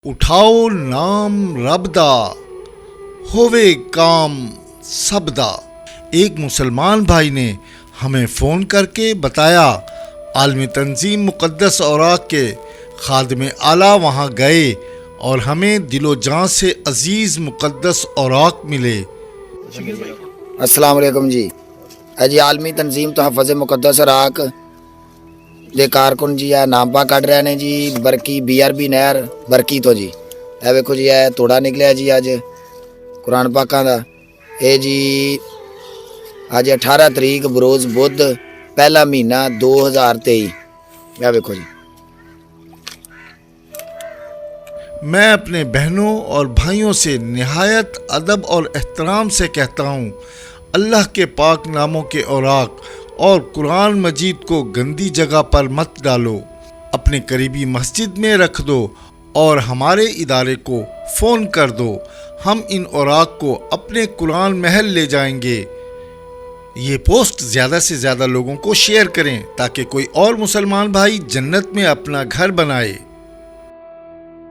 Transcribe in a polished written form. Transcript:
اٹھاؤ نام رب دا ہووے کام سب دا۔ ایک مسلمان بھائی نے ہمیں فون کر کے بتایا عالمی تنظیم مقدس اوراق کے خادم اعلیٰ وہاں گئے اور ہمیں دل و جان سے عزیز مقدس اوراق ملے۔ السلام علیکم جی۔ جی عالمی تنظیم تحفظ مقدس اوراق دے کارکن جی نام پا کٹ رہے ہیں جی برکی BRB نہر برکی تو جی اے ویکھو جی اے توڑا نکلیا جی اج قرآن پاکاں دا اے جی اج 18 تاریخ بروز بدھ پہلا مہینہ 2023 اے ویکھو جی۔ میں اپنے بہنوں اور بھائیوں سے نہایت ادب اور احترام سے کہتا ہوں، اللہ کے پاک ناموں کے اوراق اور قرآن مجید کو گندی جگہ پر مت ڈالو، اپنے قریبی مسجد میں رکھ دو اور ہمارے ادارے کو فون کر دو، ہم ان اوراق کو اپنے قرآن محل لے جائیں گے۔ یہ پوسٹ زیادہ سے زیادہ لوگوں کو شیئر کریں تاکہ کوئی اور مسلمان بھائی جنت میں اپنا گھر بنائے۔